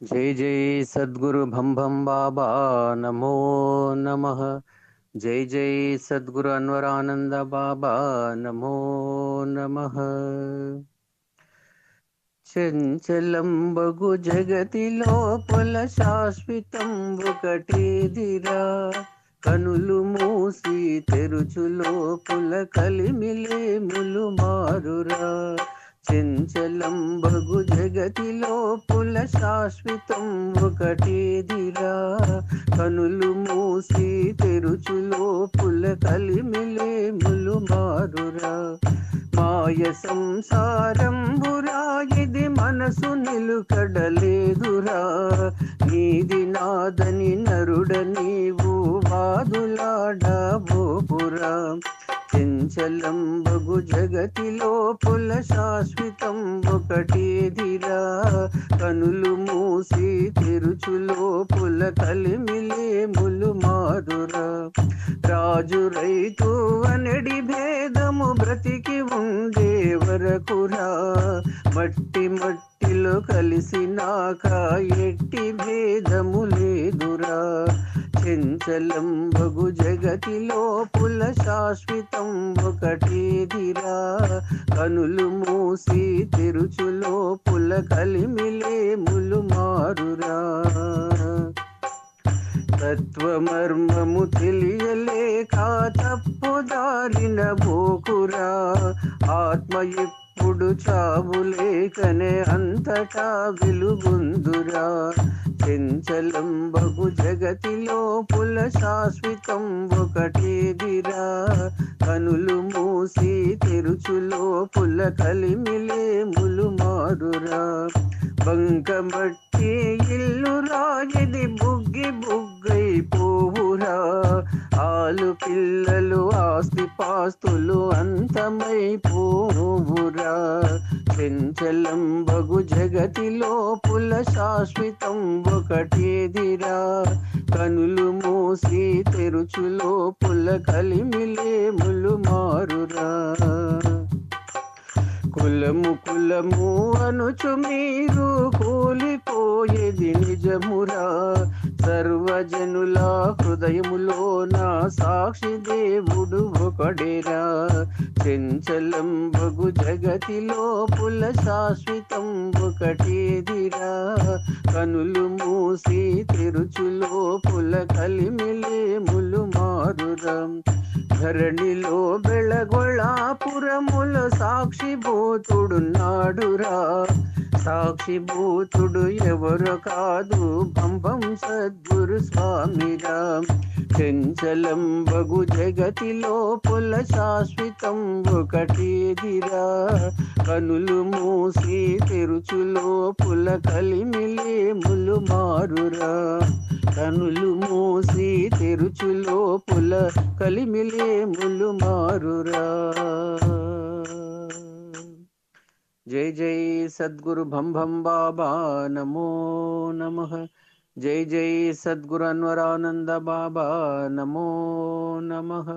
जय जय सद्गुरु भम भम बाबा नमो नमः। जय जय सद्गुरु अनवरानंद बाबा नमो नमः। చంచలంబగు జగతిలో పుల శాశ్వతం ఒకటేదిరా, కనులు మూసి తెరుచులో పుల కలిమిలేములు మారురా. చంచలంబగు జగతిలో పుల శాశ్వతం ఒకటేదిరా, కనులు మూసి తెరుచులో పుల కలిమిలేములు మారురా. మాయ సంసారంబురా ఇది మనసు నిలుకడలేదురా, నీది నాదని నరుడ నీవు వాదులాడబోపురా. చంచలంబగు జగతిలో పుల శాశ్వతం ఒకటేదిరా, కనులు మూసి తెరుచులో పుల కలిమిలేములు మారురా. రాజు రైతు అనడి భేదము బ్రతికి ఉండే వరకురా, మట్టి మట్టిలో కలిసినాక ఎట్టి భేదము లేదురా. చంచలంబగు జగతిలో పుల శాశ్వతం ఒకటేదిరా, కనులు మూసి తెరుచులో పుల కలిమిలేములు మారురా. తత్వమర్మము తెలియలేక తప్పుదారిన బోకురా, ఆత్మ ఎప్పుడు చావులేకనే అంతటా వెలుగొందురా. చంచలంబగు జగతిలో పుల శాశ్వతం ఒకటేదిరా, కనులు మూసి తెరుచులో పుల కలిమిలేములు మారురా. బంకమట్టి ఇల్లురా ఇది బుగ్గి బుగ్గై పోవురా, ఆలు పిల్లలు ఆస్తి పాస్తులు అంతమై పోవురా. చంచలంబగు జగతిలో పుల శాశ్వతం ఒకటేదిరా, కనులు మూసి తెరుచులో పుల కలిమిలేములు మారురా. కులము కులము అనుచు మీరు కూలిపోయేది నిజమురా, సర్వజనుల హృదయములో నా సాక్షి దేవుడు ఒకడేరా. చంచలంబగు జగతిలో పుల శాశ్వతం ఒకటేదిరా, కనులు మూసి తెరుచులో పుల కలిమిలేములు మారురా. ధరణిలో బెళగొళాపురముల సాక్షిభూతుడున్నాడురా, సాక్షిభూతుడు ఎవరు కాదు పంపం సద్గురు స్వామిరా. చంచలంబగు జగతిలో పుల శాశ్వతం ఒకటేదిరా, కనులు మూసి తెరుచులో పుల కలిమిలేములు మారురా. కనులు మూసి తెరుచులో పుల కలిమిలేములు మారురా. జై జై సద్గురు భం భం బాబా నమో నమః. జై జై సద్గురు అన్వరానంద బాబా నమో నమః.